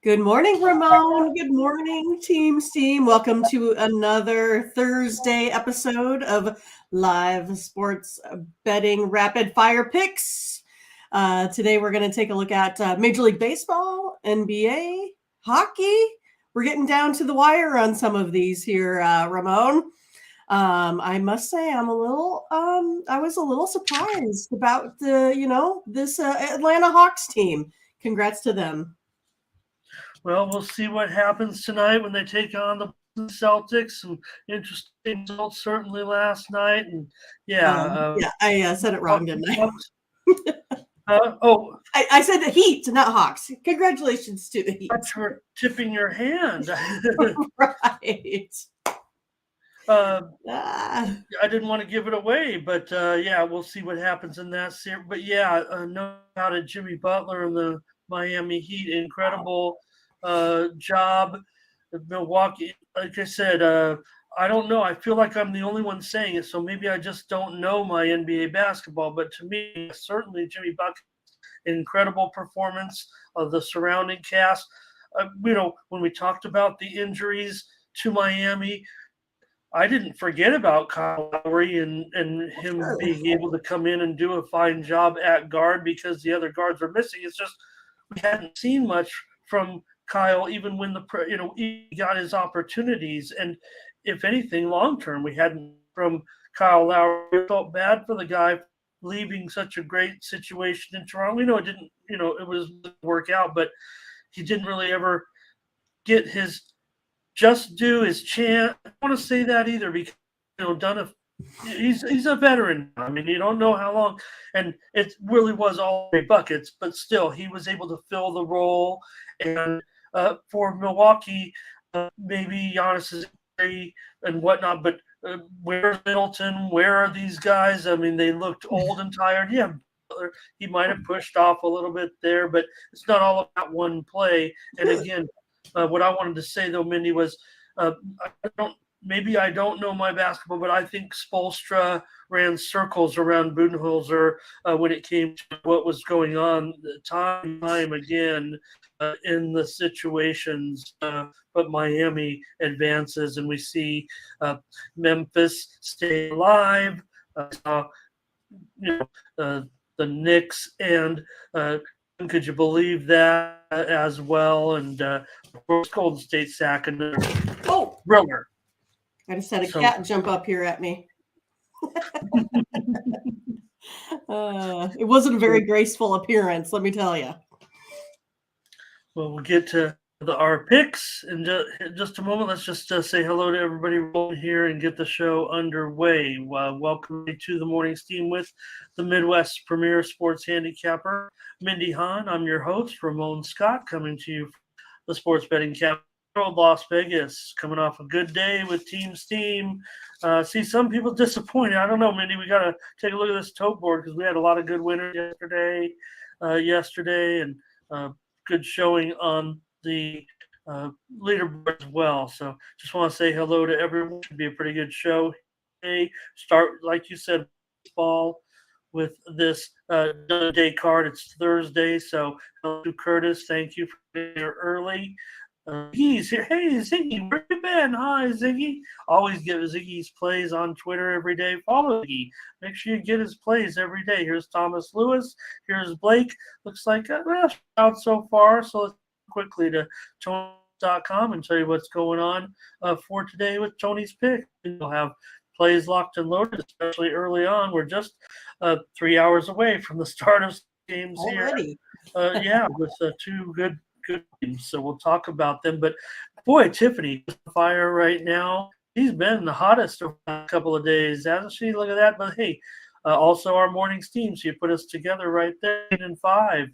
Good morning, Ramon. Good morning, Team. Welcome to another Thursday episode of Live Sports Betting Rapid Fire Picks. Today we're going to take a look at Major League Baseball, NBA, hockey. We're getting down to the wire on some of these here, Ramon. I must say I was a little surprised about this Atlanta Hawks team. Congrats to them. Well, we'll see what happens tonight when they take on the Celtics. Some interesting results certainly last night, and I said it wrong, didn't I? I said the Heat, not Hawks. Congratulations to the Heat. That's for tipping your hand. Right. I didn't want to give it away, but we'll see what happens in that series. But no doubt at Jimmy Butler and the Miami Heat, incredible job. Milwaukee, like I said, I don't know. I feel like I'm the only one saying it, so maybe I just don't know my NBA basketball. But to me, certainly Jimmy Butler, incredible performance of the surrounding cast. When we talked about the injuries to Miami, I didn't forget about Kyle Lowry and him being able to come in and do a fine job at guard because the other guards were missing. It's just we hadn't seen much from Kyle, even when he got his opportunities. And if anything, long term, we hadn't from Kyle Lowry. We felt bad for the guy leaving such a great situation in Toronto. We know it didn't, it was work out, but he didn't really ever get his just due his chance. I don't want to say that either because he's a veteran. I mean, you don't know how long, and it really was all 3 buckets, but still, he was able to fill the role. And for Milwaukee, maybe Giannis is injury and whatnot, but where's Middleton? Where are these guys? I mean, they looked old and tired. Yeah, he might have pushed off a little bit there, but it's not all about one play. And again, what I wanted to say, though, Mindy, was I don't know my basketball, but I think Spoelstra ran circles around Budenholzer when it came to what was going on time and time again in the situations. But Miami advances, and we see Memphis stay alive. The Knicks and could you believe that as well? And Golden State sack and thriller. I just had a cat jump up here at me. It wasn't a very graceful appearance, let me tell you. Well, we'll get to our picks in just a moment. Let's just say hello to everybody here and get the show underway. Welcome to the Morning Steam with the Midwest Premier Sports Handicapper, Mindy Hahn. I'm your host, Ramon Scott, coming to you from the Sports Betting Capital of Las Vegas, coming off a good day with Team Steam. See some people disappointed. I don't know, Mindy. We got to take a look at this tote board because we had a lot of good winners yesterday, and good showing on the leaderboard as well. So just want to say hello to everyone. Should be a pretty good show. Start, like you said, baseball with this day card. It's Thursday, so hello to Curtis. Thank you for being here early. Ziggy's here. Hey, Ziggy, where you been? Hi, Ziggy. Always get Ziggy's plays on Twitter every day. Follow Ziggy. Make sure you get his plays every day. Here's Thomas Lewis. Here's Blake. Looks like out so far. So let's quickly to Tony.com and tell you what's going on for today with Tony's pick. We'll have plays locked and loaded, especially early on. We're just 3 hours away from the start of games already here. With 2 good teams, so we'll talk about them. But boy, Tiffany is on fire right now. She's been the hottest over a couple of days, hasn't she? Look at that. But hey, also our morning steam, so you put us together right there in 5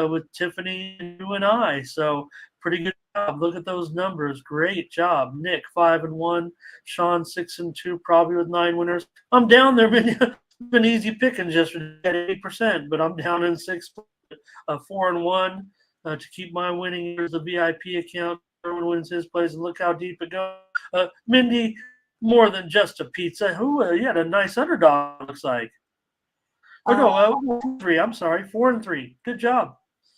with Tiffany, you and I. So pretty good job. Look at those numbers. Great job. Nick 5-1, Sean 6-2, probably with 9 winners. I'm down there. Been easy picking just at 8%, but I'm down in 6, 4-1. To keep my winning, here's the VIP account. Everyone wins his plays, and look how deep it goes. Mindy, more than just a pizza. You had a nice underdog, looks like. 3. I'm sorry, 4-3. Good job.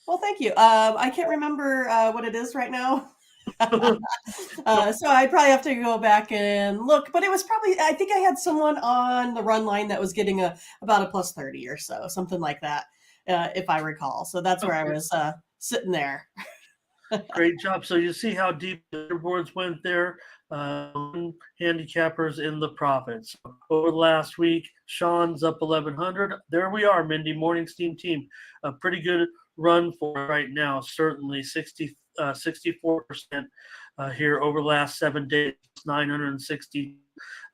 Well, thank you. I can't remember what it is right now. So I'd probably have to go back and look, but it was probably, I think I had someone on the run line that was getting about a plus 30 or so, something like that, if I recall. So that's where I Okay. was sitting there. Great job. So you see how deep the boards went there. Handicappers in the profits. Over the last week, Sean's up 1,100. There we are, Mindy, morning steam team. A pretty good run for right now. Certainly 64% here over the last 7 days, 960.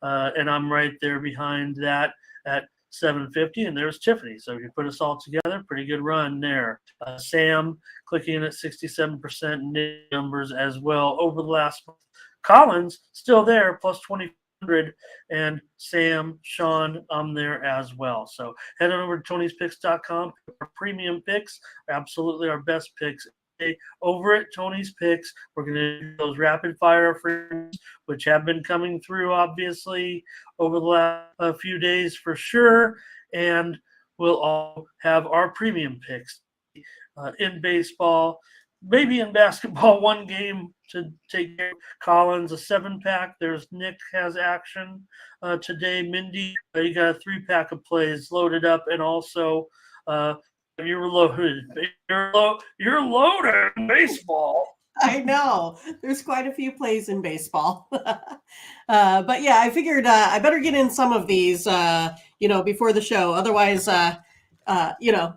And I'm right there behind that at 750. And there's Tiffany. So if you put us all together, pretty good run there. Sam clicking in at 67% numbers as well over the last month. Collins still there, plus 2,400, and Sam, Sean, I'm there as well. So head on over to Tony'sPicks.com. Our premium picks, absolutely our best picks. Over at Tony's Picks, we're going to do those rapid fire frames, which have been coming through obviously over the last few days for sure, and we'll all have our premium picks in baseball, maybe in basketball. One game to take care of Collins, a 7-pack. There's Nick has action today. Mindy, you got a 3-pack of plays loaded up, and also you're loaded. You're loaded in baseball. I know there's quite a few plays in baseball. But yeah, I figured I better get in some of these, before the show. Otherwise,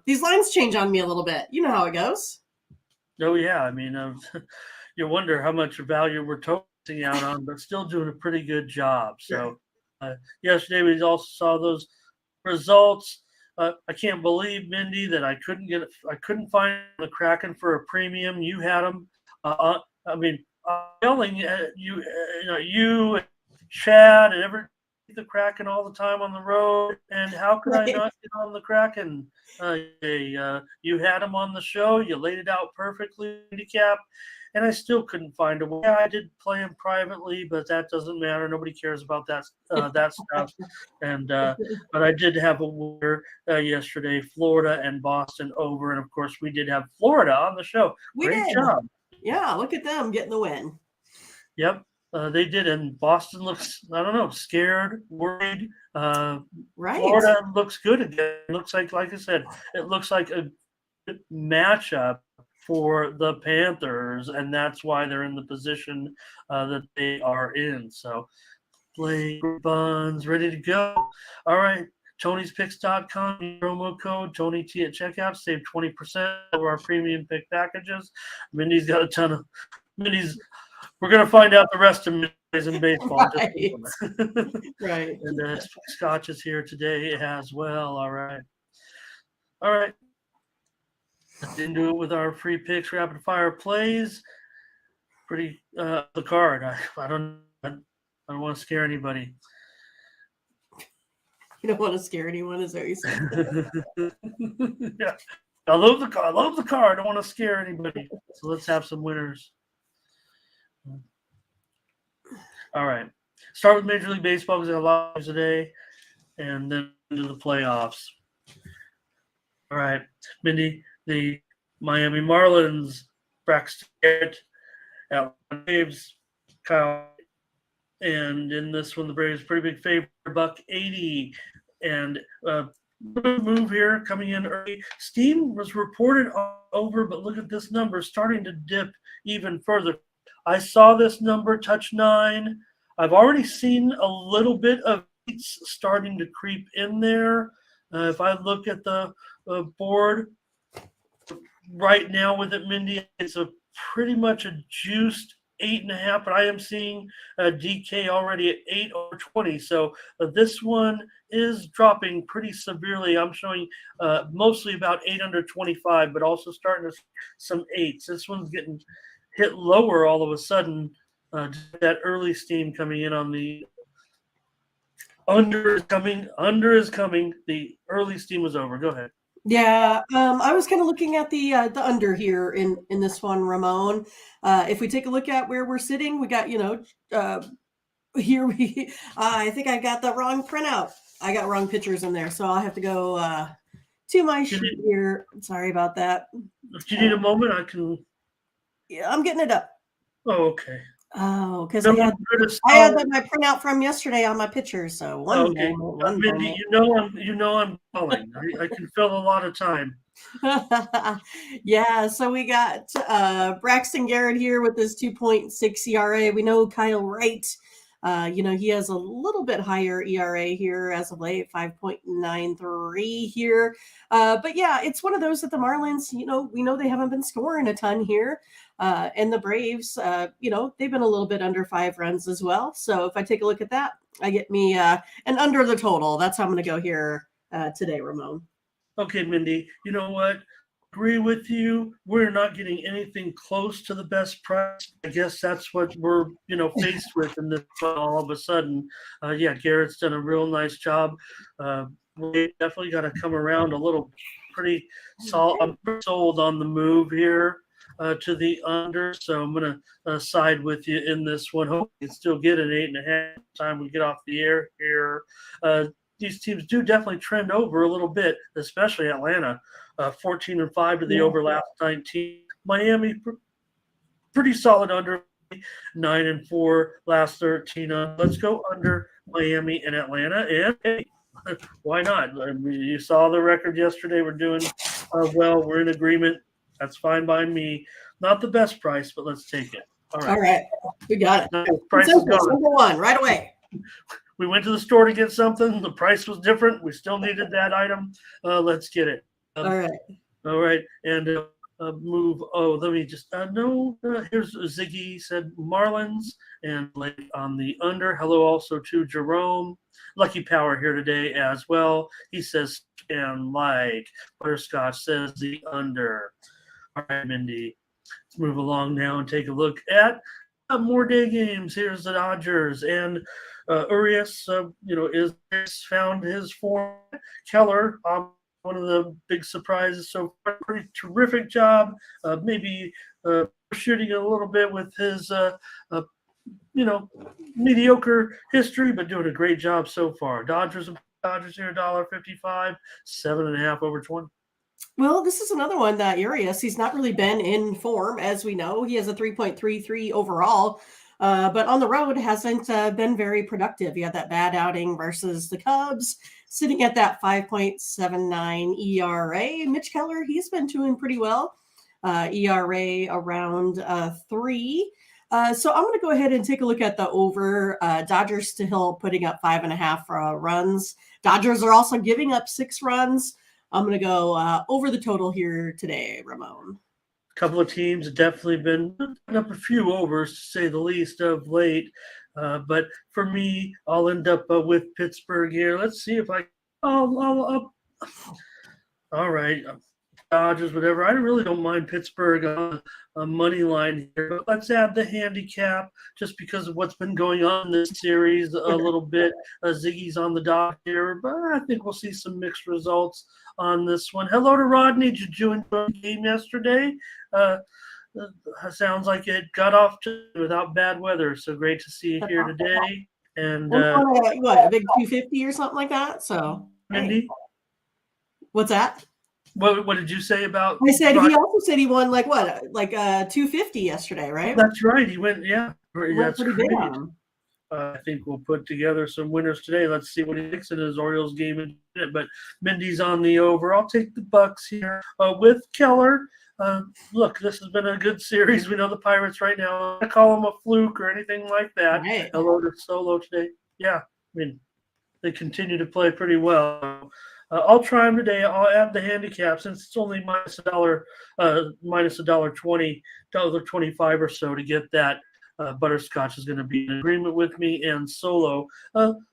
these lines change on me a little bit. You know how it goes. Oh yeah, I mean, you wonder how much value we're tossing out on, but still doing a pretty good job. So yesterday we also saw those results. I can't believe, Mindy, that I couldn't find the Kraken for a premium. You had them. I mean, yelling at you, you, and Chad, and the Kraken all the time on the road. And how could I not get on the Kraken? You had them on the show. You laid it out perfectly, handicap, and I still couldn't find a way. I did play him privately, but that doesn't matter. Nobody cares about that stuff. And but I did have a winner yesterday, Florida and Boston over, and of course we did have Florida on the show. Great job. Yeah, look at them getting the win. Yep. They did, and Boston looks, I don't know, scared, worried. Right. Florida looks good again. Looks like I said, it looks like a good matchup for the Panthers, and that's why they're in the position that they are in. So, play buns ready to go. All right. Tony'sPicks.com, promo code TonyT at checkout, save 20% of our premium pick packages. Mindy's got a ton of Mindy's. We're going to find out the rest of Mindy's in baseball. Right. Right. And Scotch is here today as well. All right. All right. Let's into it with our free picks, rapid fire plays. Pretty the card. I don't want to scare anybody. You don't want to scare anyone, is that what you said? Yeah. I love the car. I love the car. I don't want to scare anybody. So let's have some winners. All right. Start with Major League Baseball because I have a lot of news today, and then into the playoffs. All right, Mindy, the Miami Marlins, Braxton Garrett, Atlanta Braves, Kyle, and in this one the Braves pretty big favorite, $1.80, and move here coming in early. Steam was reported over, but look at this number starting to dip even further. I saw this number touch 9. I've already seen a little bit of heats starting to creep in there. If I look at the board right now with it, Mindy, it's a pretty much a juiced 8.5, but I am seeing DK already at 8 or 20. So this one is dropping pretty severely. I'm showing mostly about 8 under 25, but also starting to some 8s. This one's getting hit lower all of a sudden. That early steam coming in on the under is coming. The early steam was over. Go ahead. Yeah, I was kind of looking at the under here in this one, Ramon. If we take a look at where we're sitting, we got here I think I got the wrong printout. I got wrong pictures in there, so I'll have to go to my sheet here. Sorry about that. If you need a moment, I can. Yeah, I'm getting it up. Oh, okay. Oh, because No, I had my printout from yesterday on my picture. So okay. one Mindy, moment. you know I'm calling. I can fill a lot of time. Yeah, so we got Braxton Garrett here with his 2.6 ERA. We know Kyle Wright, he has a little bit higher ERA here as of late, 5.93 here. But yeah, it's one of those that the Marlins, we know they haven't been scoring a ton here. And the Braves, they've been a little bit under 5 runs as well. So if I take a look at that, I get me an under the total. That's how I'm going to go here today, Ramon. Okay, Mindy, you know what? Agree with you. We're not getting anything close to the best price. I guess that's what we're, faced with in this all of a sudden. Yeah, Garrett's done a real nice job. We definitely got to come around a little pretty solid. I'm sold on the move here to the under, so I'm going to side with you in this one. Hope we can still get an 8.5 time we get off the air here. These teams do definitely trend over a little bit, especially Atlanta, 14-5 to the over last 19. Miami, pretty solid under, 9-4 last 13. Let's go under Miami and Atlanta, and hey, why not? I mean, you saw the record yesterday. We're doing well. We're in agreement. That's fine by me. Not the best price, but let's take it. All right. We got it. Price is gone. Number one, right away. We went to the store to get something. The price was different. We still needed that item. Let's get it. All right. All right. And move. Oh, let me just. No. Here's Ziggy said Marlins and Blake on the under. Hello also to Jerome. Lucky Power here today as well. He says, and like Butterscotch says the under. All right, Mindy. Let's move along now and take a look at more day games. Here's the Dodgers and Urias, is found his form. Keller, one of the big surprises. So pretty terrific job. Maybe shooting a little bit with his, mediocre history, but doing a great job so far. Dodgers here, $1.55, 7.5 over 20. Well, this is another one that Urias, he's not really been in form, as we know. He has a 3.33 overall, but on the road hasn't been very productive. He had that bad outing versus the Cubs, sitting at that 5.79 ERA. Mitch Keller, he's been doing pretty well. ERA around 3. So I'm going to go ahead and take a look at the over. Dodgers still putting up 5.5 runs. Dodgers are also giving up 6 runs. I'm going to go over the total here today, Ramon. A couple of teams have definitely been putting up a few overs, to say the least, of late. But for me, I'll end up with Pittsburgh here. Let's see if I. All right. Dodgers, whatever. I really don't mind Pittsburgh on a money line here, but let's add the handicap just because of what's been going on in this series a little bit. Ziggy's on the dock here, but I think we'll see some mixed results on this one. Hello to Rodney. Did you enjoy the game yesterday? Sounds like it got off without bad weather, so great to see you here today. And what, a big 250 or something like that? So, Mindy, what's that? What did you say about? I said he also said he won like 250 yesterday, right? That's right. He went, yeah. That's pretty big on him. I think we'll put together some winners today. Let's see what he thinks in his Orioles game in a minute. But Mindy's on the over. I'll take the Bucks here with Keller. Look, this has been a good series. We know the Pirates right now. I call them a fluke or anything like that. Right. Hello to Solo today. Yeah, I mean, they continue to play pretty well. I'll try them today. I'll add the handicap since it's only minus $1.20, $1.25 or so to get that. Butterscotch is going to be in agreement with me, and Solo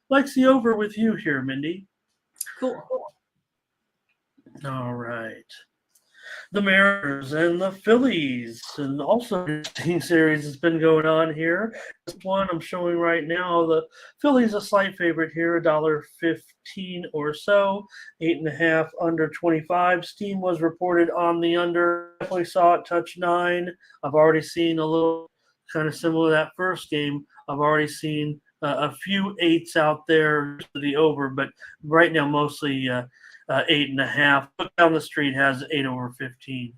likes the over with you here, Mindy. Cool. All right. The Mariners and the Phillies, and also an interesting series has been going on here. This one I'm showing right now, the Phillies a slight favorite here, $1.15 or so, 8.5 under 25. Steam was reported on the under. Definitely saw it touch 9. I've already seen a little kind of similar to that first game. I've already seen a few 8s out there to the over, but right now mostly 8.5. Look down the street has 8/15.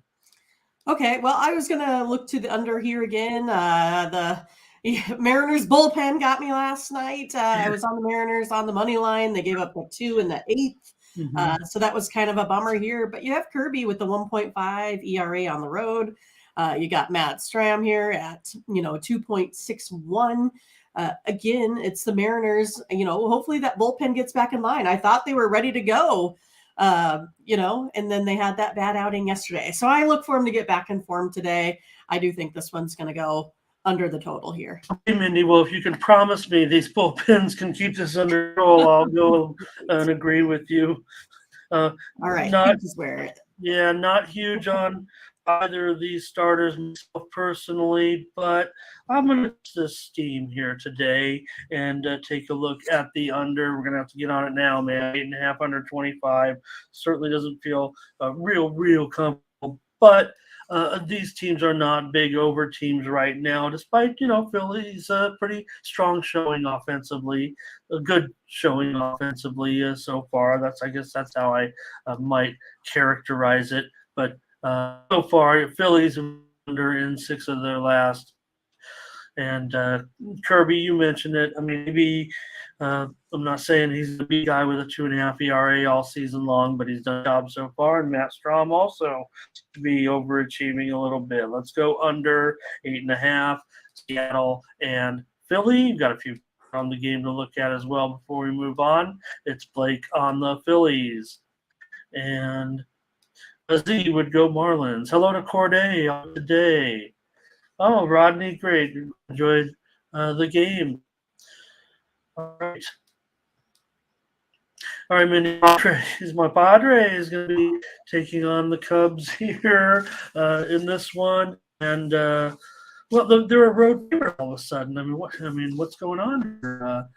Okay, well, I was going to look to the under here again. The Mariners bullpen got me last night. I was on the Mariners on the money line. They gave up a 2 in the 8th. So that was kind of a bummer here. But you have Kirby with the 1.5 ERA on the road. You got Matt Stram here at 2.61. Again, it's the Mariners. Hopefully that bullpen gets back in line. I thought they were ready to go. And then they had that bad outing yesterday. So I look for them to get back in form today. I do think this one's going to go under the total here. Hey, Mindy, well, if you can promise me these bullpens can keep this under control, I'll go and agree with you. All right. Not huge on either of these starters myself personally, but I'm going to put this steam here today and take a look at the under. We're going to have to get on it now, man. 8.5 under 25 certainly doesn't feel real comfortable, but these teams are not big over teams right now, despite, Phillies pretty strong showing offensively, a good showing offensively so far. I guess that's how I might characterize it. But so far, Phillies under in 6 of their last. And Kirby, you mentioned it. I mean, maybe I'm not saying he's the big guy with a 2.5 ERA all season long, but he's done a job so far. And Matt Strom also to be overachieving a little bit. Let's go under 8.5. Seattle and Philly. You've got a few on the game to look at as well before we move on. It's Blake on the Phillies. And Z would go Marlins. Hello to Corday on the day. Oh, Rodney, great. Enjoyed the game. All right. All right, my Padre is going to be taking on the Cubs here in this one. And, they're a road favorite all of a sudden. What's going on here?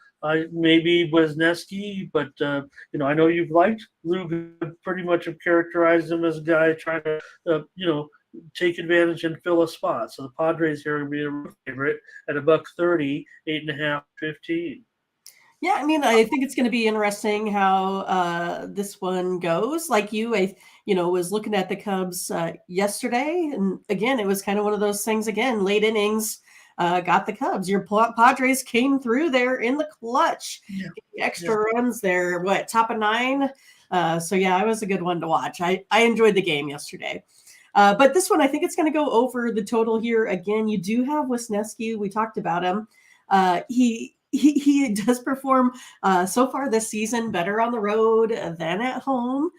Maybe Wisniewski, but I know you've liked Lou. Pretty much have characterized him as a guy trying to take advantage and fill a spot. So the Padres here are going to be a road favorite at $1.30, 8.5, 15. Yeah, I think it's going to be interesting how this one goes. Like you, was looking at the Cubs yesterday, and again, it was kind of one of those things. Again, late innings. Got the Cubs. Your Padres came through there in the clutch. Extra runs there, top of 9. So it was a good one to watch. I enjoyed the game yesterday. But this one, I think it's going to go over the total here. Again, you do have Wisniewski. We talked about him. He does perform so far this season better on the road than at home.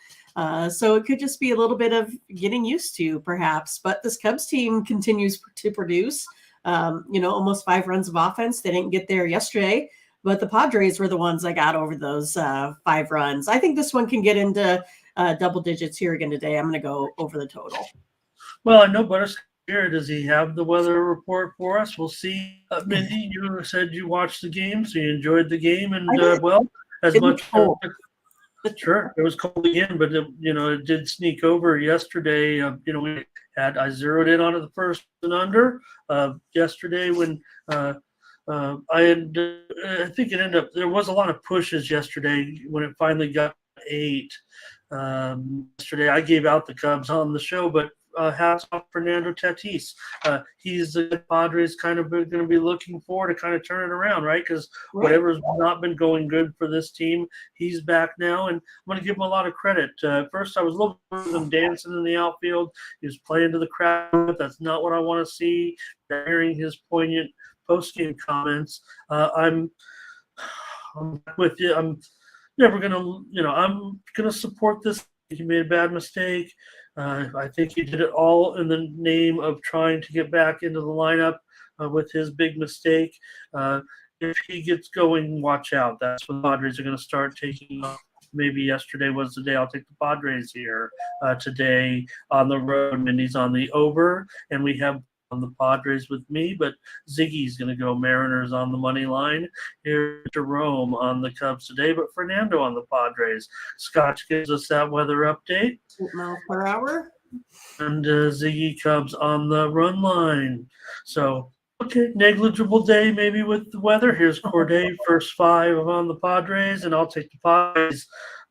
So it could just be a little bit of getting used to, perhaps. But this Cubs team continues to produce. Almost 5 runs of offense. They didn't get there yesterday, but the Padres were the ones that got over those 5 runs. I think this one can get into double digits here again today. I'm going to go over the total. Well, I know Butter's here. Does he have the weather report for us? We'll see. Mindy, you said you watched the game, so you enjoyed the game, and as much. Sure, it was cold again, but it did sneak over yesterday. I zeroed in on it the first and under yesterday when I think it ended up there was a lot of pushes yesterday when it finally got 8. Yesterday I gave out the Cubs on the show, but hats off Fernando Tatis. He's the Padres kind of going to be looking for to kind of turn it around, right? Because whatever's not been going good for this team, he's back now, and I'm going to give him a lot of credit. First, I was looking for him dancing in the outfield. He was playing to the crowd. That's not what I want to see. Hearing his poignant post-game comments, I'm with you. I'm never going to, I'm going to support this. He made a bad mistake. I think he did it all in the name of trying to get back into the lineup with his big mistake. If he gets going, watch out. That's when the Padres are going to start taking off. Maybe yesterday was the day. I'll take the Padres here today on the road. Mindy's on the over, and we have on the Padres with me, but Ziggy's going to go Mariners on the money line. Here, Jerome on the Cubs today, but Fernando on the Padres. Scotch gives us that weather update. 8 miles per hour. And Ziggy Cubs on the run line. So Okay, negligible day maybe with the weather. Here's Corday, first five on the Padres, and I'll take the Padres.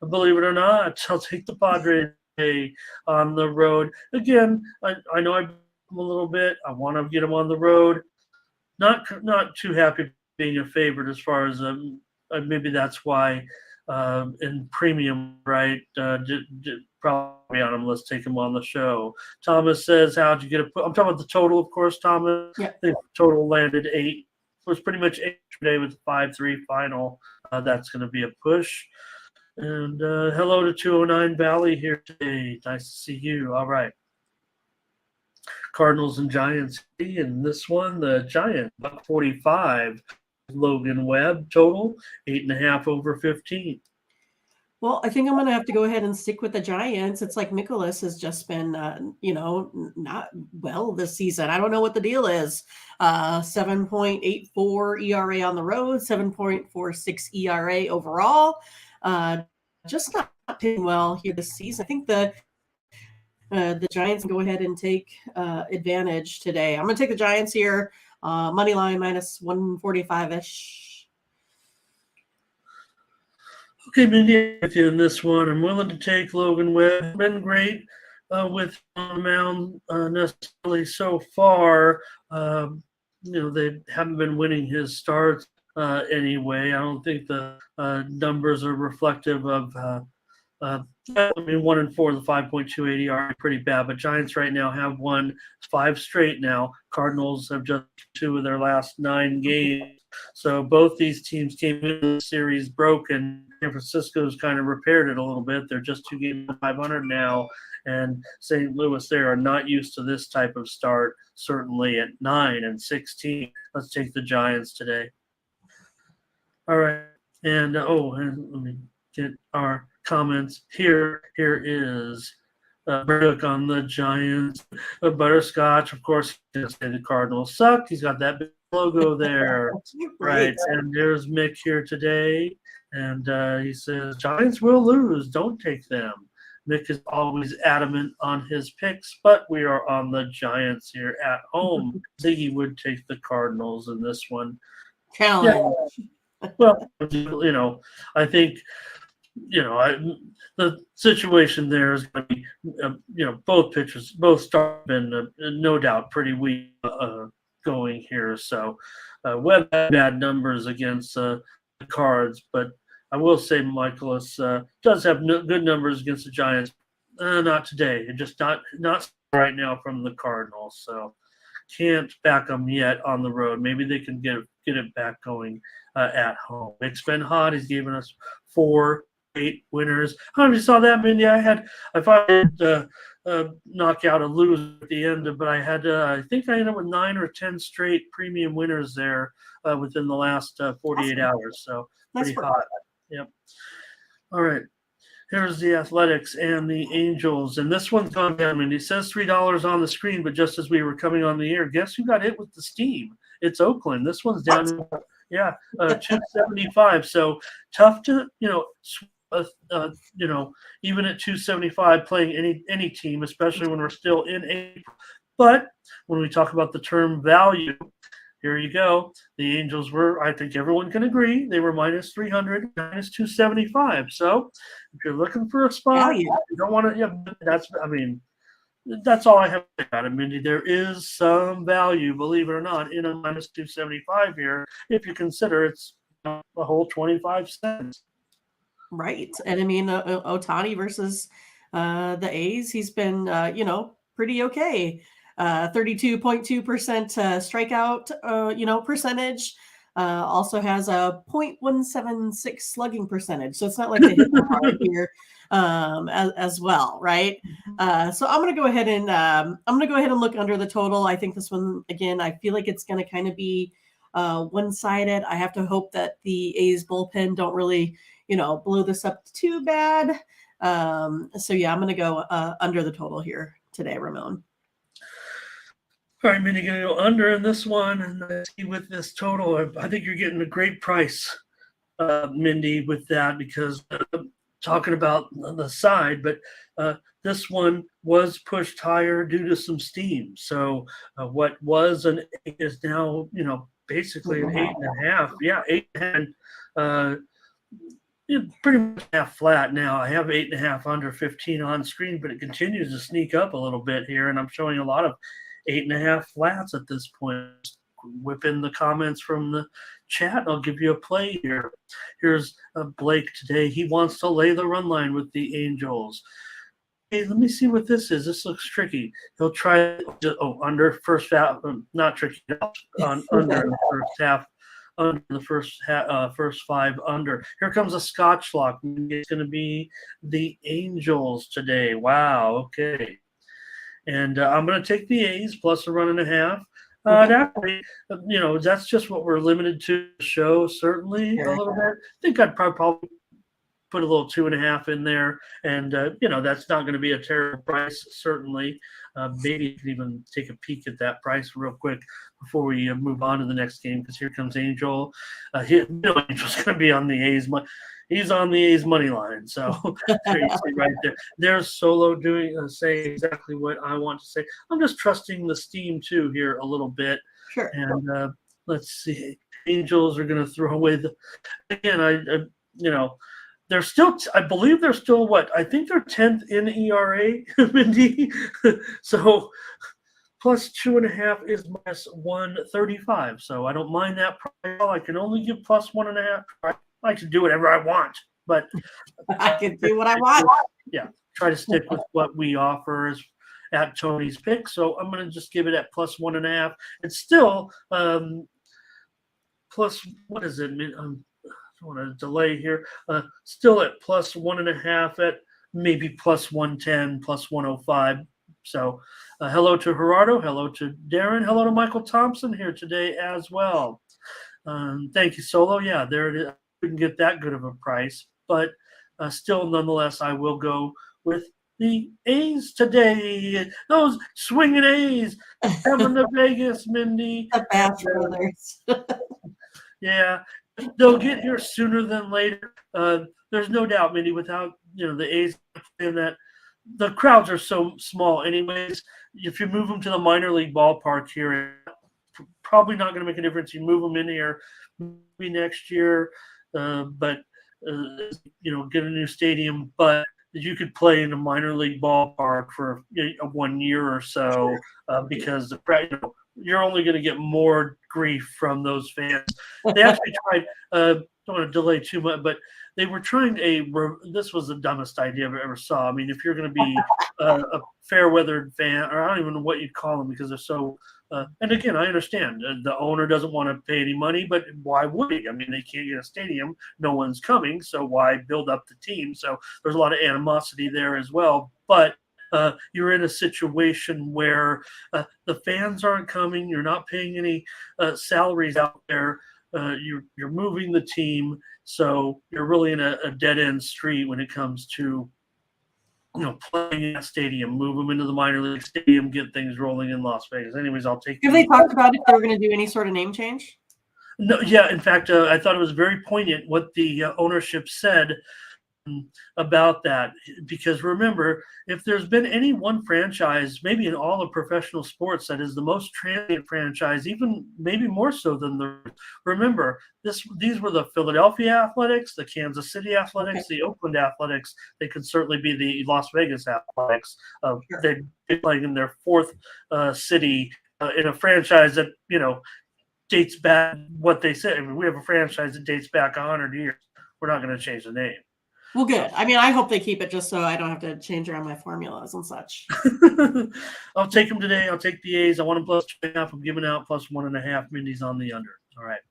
Believe it or not, I'll take the Padres today on the road. Again, I know I'm a little bit. I want to get them on the road. Not too happy being a favorite as far as maybe that's why in premium, right? Probably on them. Let's take them on the show. Thomas says, "How'd you get a?" I'm talking about the total, of course. Thomas, Yeah. the total landed 8. It was pretty much 8 today with 5-3 final. That's going to be a push. And hello to 209 Valley here today. Nice to see you. All right. Cardinals and Giants. In this one, the Giants, $1.45. Logan Webb total, 8.5 over 15. Well, I think I'm going to have to go ahead and stick with the Giants. It's like Nicholas has just been, not well this season. I don't know what the deal is. 7.84 ERA on the road, 7.46 ERA overall. Just not doing well here this season. I think the Giants can go ahead and take advantage today. I'm going to take the Giants here. Money line minus 145-ish. Okay, Mindy, with you in this one. I'm willing to take Logan Webb. Been great with on the mound necessarily so far. They haven't been winning his starts anyway. I don't think the numbers are reflective of. 1-4, the 5.28 are pretty bad, but Giants right now have won 5 straight now. Cardinals have just 2 of their last 9 games. So both these teams came into the series broken. San Francisco's kind of repaired it a little bit. They're just 2 games 500 now, and St. Louis, they are not used to this type of start, certainly at 9-16. Let's take the Giants today. All right, and let me get our comments here. Here is Burdick on the Giants. Butterscotch, of course, he's going to say the Cardinals suck. He's got that big logo there. Right. And there's Mick here today. And he says, Giants will lose. Don't take them. Mick is always adamant on his picks, but we are on the Giants here at home. Ziggy would take the Cardinals in this one. Challenge. Yeah. Well, I think the situation there is going to be, both pitchers, both stars have been no doubt pretty weak going here. So Webb had bad numbers against the Cards, but I will say Michaelis does have good numbers against the Giants. Not today, and just not right now from the Cardinals. So can't back them yet on the road. Maybe they can get it back going at home. It's been hot. He's given us 4 8 winners. I don't know if you saw that, Mindy. I finally knock out a lose at the end, but I think I ended up with 9 or 10 straight premium winners there within the last 48 hours. So pretty hot. Yep. All right. Here's the Athletics and the Angels, and this one's gone down. And it says $3 on the screen, but just as we were coming on the air, guess who got hit with the steam? It's Oakland. This one's down. $2.75. So tough to even at $2.75 playing any team, especially when we're still in April. But when we talk about the term value, here you go. The Angels were, I think everyone can agree, they were minus 300, minus 275. So if you're looking for a spot, you don't want to, that's all I have about it, Mindy. There is some value, believe it or not, in a minus 275 here, if you consider it's a whole 25 cents. Right. And Ohtani versus the A's, he's been, pretty okay. 32.2% strikeout, percentage. Also has a 0.176 slugging percentage. So it's not like they hit the hard here as well, right? So I'm gonna go ahead and look under the total. I think this one, again, I feel like it's gonna kind of be one-sided. I have to hope that the A's bullpen don't really, blow this up too bad. So yeah, I'm gonna go under the total here today, Ramon. All right, Mindy, going to go under in this one, and see with this total, I think you're getting a great price, Mindy, with that, because talking about the side, but this one was pushed higher due to some steam. So what was an 8 is now, basically an 8.5. Yeah, 8.5. Uh, pretty much half flat now. I have 8.5 under 15 on screen, but it continues to sneak up a little bit here, and I'm showing a lot of 8.5 flats at this point. Whip in the comments from the chat. I'll give you a play here. Here's Blake today. He wants to lay the run line with the Angels. Hey, let me see what this is. This looks tricky. He'll try under first half. Not tricky. Under the first half. Under the first 5 under. Here comes a Scotch lock. It's going to be the Angels today. Wow. Okay. And I'm going to take the A's plus a 1.5. Actually, that's just what we're limited to the show, certainly a little bit. I think I'd probably put a little 2.5 in there. And, that's not going to be a terrible price, certainly. Maybe you can even take a peek at that price real quick before we move on to the next game, because here comes Angel. Angel's going to be on the A's. He's on the A's money line. So there you see right there. There's Solo saying exactly what I want to say. I'm just trusting the steam too here a little bit. Sure. And let's see. Angels are going to throw away they're still, I believe they're still I think they're 10th in ERA, Mindy. So plus 2.5 is minus 135. So I don't mind that price. I can only give plus 1.5. I like to do whatever I want, but I can do what I want. Yeah, try to stick with what we offer at Tony's pick. So I'm going to just give it at plus 1.5. It's still plus, what is it? I want to delay here. Still at plus 1.5 at maybe plus 110, plus 105. So hello to Gerardo. Hello to Darren. Hello to Michael Thompson here today as well. Thank you, Solo. Yeah, there it is. I couldn't get that good of a price, but still, nonetheless, I will go with the A's today. Those swinging A's coming to Vegas, Mindy. The Bass Brothers. Yeah. They'll get here sooner than later. There's no doubt, Mindy, without the A's playing that. The crowds are so small anyways. If you move them to the minor league ballpark here, probably not going to make a difference. You move them in here maybe next year, but get a new stadium. But you could play in a minor league ballpark for 1 year or so because you're only going to get more grief from those fans. They actually tried, don't want to delay too much, but they were trying this was the dumbest idea I've ever saw. I mean, if you're going to be a fair-weathered fan, or I don't even know what you'd call them because they're so and again, I understand the owner doesn't want to pay any money, but why would he? I mean, they can't get a stadium. No one's coming, so why build up the team? So there's a lot of animosity there as well. But you're in a situation where the fans aren't coming. You're not paying any salaries out there. You're moving the team, so you're really in a dead-end street when it comes to playing in that stadium. Move them into the minor league stadium, get things rolling in Las Vegas. Anyways, I'll take. Have they talked about if they were going to do any sort of name change? No, yeah. In fact, I thought it was very poignant what the ownership said about that, because remember, if there's been any one franchise, maybe in all of professional sports, that is the most transient franchise, even maybe more so than remember, these were the Philadelphia Athletics, the Kansas City Athletics, the Oakland Athletics. They could certainly be the Las Vegas Athletics. They're playing in their fourth city in a franchise that dates back. What they said, I mean, we have a franchise that dates back 100 years. We're not going to change the name. Well, good. I mean, I hope they keep it just so I don't have to change around my formulas and such. I'll take them today. I'll take the A's. I want them plus 2.5. I'm giving out plus 1.5. Mindy's on the under. All right.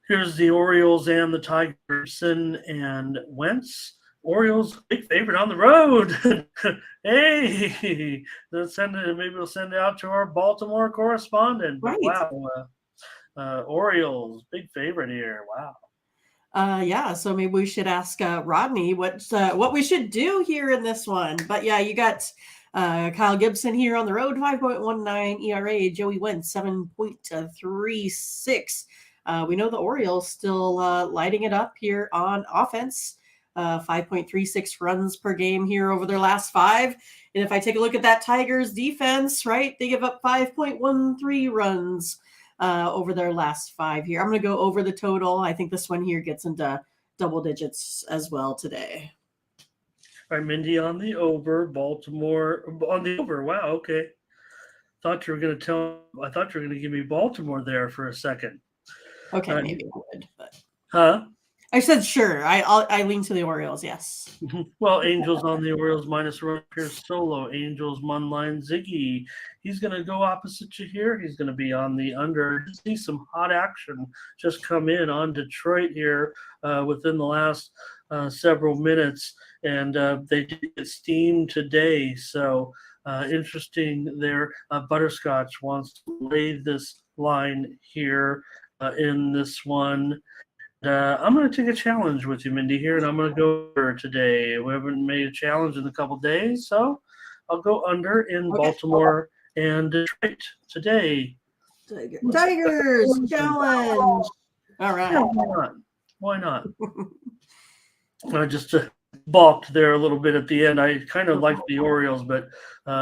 Here's the Orioles and the Tigers and Wentz. Orioles, big favorite on the road. Hey, maybe we'll send it out to our Baltimore correspondent. Right. Wow. Orioles, big favorite here. Wow. Yeah, so maybe we should ask Rodney what we should do here in this one. But yeah, you got Kyle Gibson here on the road, 5.19 ERA. Joey Wentz, 7.36. We know the Orioles still lighting it up here on offense. 5.36 runs per game here over their last 5. And if I take a look at that Tigers defense, right, they give up 5.13 runs over their last 5 here. I'm going to go over the total. I think this one here gets into double digits as well today. All right, Mindy on the over, Baltimore on the over. Wow, okay. I thought you were going to give me Baltimore there for a second. Okay, maybe I would, but huh? I said sure. I lean to the Orioles, yes. Well, Angels on the Orioles minus run Pierce solo. Angels Munline Ziggy. He's going to go opposite you here. He's going to be on the under. See some hot action just come in on Detroit here within the last several minutes, and they did get steam today. So interesting there. Butterscotch wants to lay this line here in this one. I'm going to take a challenge with you, Mindy, here, and I'm going to go under today. We haven't made a challenge in a couple days, so I'll go under in Baltimore and Detroit today. Tigers challenge. All right. Yeah, why not? I just balked there a little bit at the end. I kind of like the Orioles, but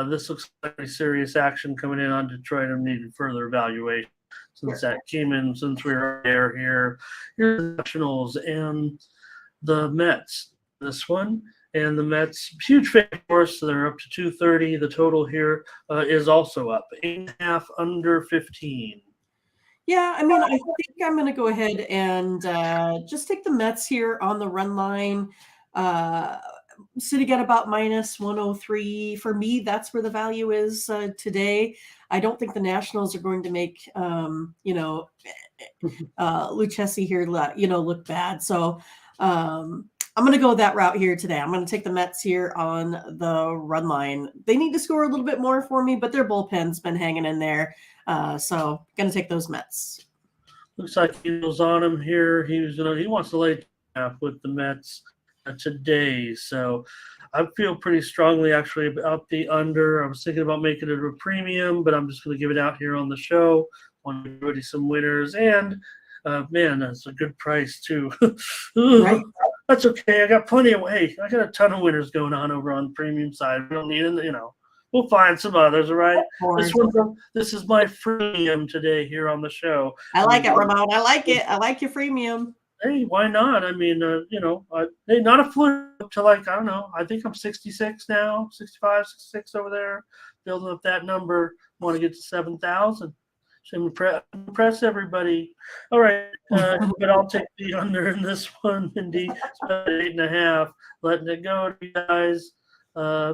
this looks like a serious action coming in on Detroit and needed further evaluation. Since that came in, since we were there here. Here's the Nationals and the Mets. This one and the Mets, huge favorite for us. So they're up to 230. The total here is also up 8.5 under 15. Yeah, I mean, I think I'm going to go ahead and just take the Mets here on the run line. Sitting at about minus 103. For me, that's where the value is today. I don't think the Nationals are going to make, Lucchesi here, look bad. So I'm going to go that route here today. I'm going to take the Mets here on the run line. They need to score a little bit more for me, but their bullpen's been hanging in there. So going to take those Mets. Looks like he was on him here. He wants to lay half with the Mets today. So I feel pretty strongly actually about the under. I was thinking about making it a premium, but I'm just going to give it out here on the show. Want to give you some winners, and man, that's a good price too. Right. That's okay. I got plenty of I got a ton of winners going on over on the premium side. We don't need it, We'll find some others, all right? This is my freemium today here on the show. I like it, Ramon. I like it. I like your freemium. Hey, why not? I mean, not a fluke to I don't know. I think I'm 66 now, 65, 66 over there, building up that number. Want to get to 7,000. Should impress everybody. All right, but I'll take the under in this one, indeed. It's about 8.5. Letting it go, you guys. I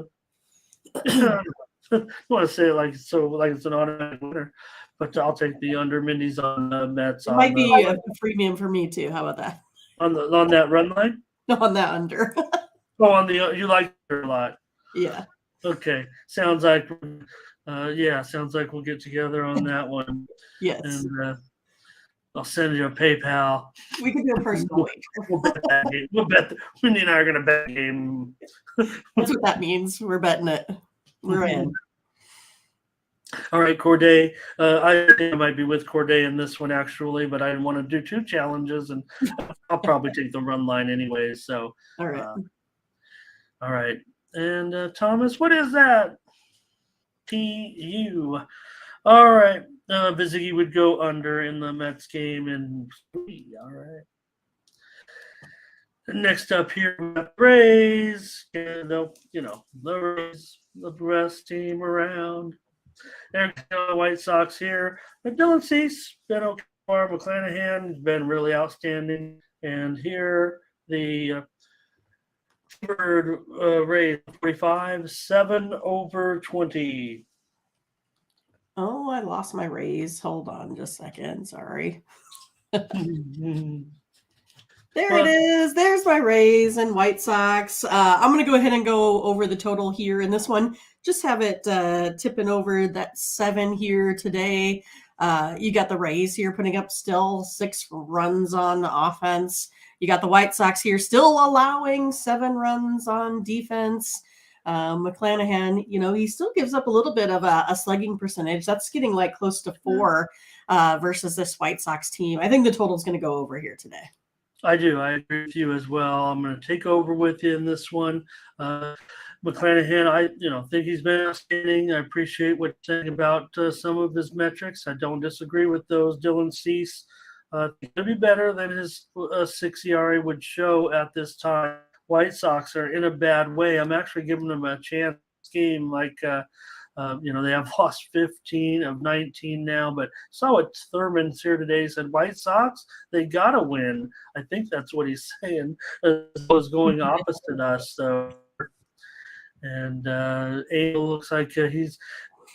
want to say it like it's an automatic winner, but I'll take the under. Mindy's on the Mets. It might be a premium for me too. How about that? On that run line? No, on that under. You like it a lot. Yeah. Okay. Sounds like we'll get together on that one. Yes. And I'll send you a PayPal. We can do a personal wager. We'll bet that game. Mindy and I are going to bet the game. That's what that means. We're betting it. We're in. All right, Corday. I think I might be with Corday in this one, actually, but I didn't want to do 2 challenges, and I'll probably take the run line anyway. So, all right. All right. And Thomas, what is that? TU. All right. Vizigi would go under in the Mets game in 3. All right. Next up here, the Rays. The Rays, the best team around. There's the White Sox here. But Dylan Cease, Ben O'Connor, McClanahan, been really outstanding. And here, the third Rays, 45, 7 over 20. Oh, I lost my Rays. Hold on just a second. Sorry. There it is. There's my Rays and White Sox. I'm going to go ahead and go over the total here in this one. Just have it tipping over that 7 here today. You got the Rays here putting up still 6 runs on offense. You got the White Sox here still allowing 7 runs on defense. McClanahan, he still gives up a little bit of a slugging percentage. That's getting close to 4 versus this White Sox team. I think the total is going to go over here today. I do. I agree with you as well. I'm going to take over with you in this one. McClanahan, I think he's been outstanding. I appreciate what you're saying about some of his metrics. I don't disagree with those. Dylan Cease, he's going to be better than his 6 ERA would show at this time. White Sox are in a bad way. I'm actually giving them a chance game. They have lost 15 of 19 now, but saw what Thurman's here today said. White Sox, they got to win. I think that's what he's saying. Was going opposite us, so. And Angel looks like he's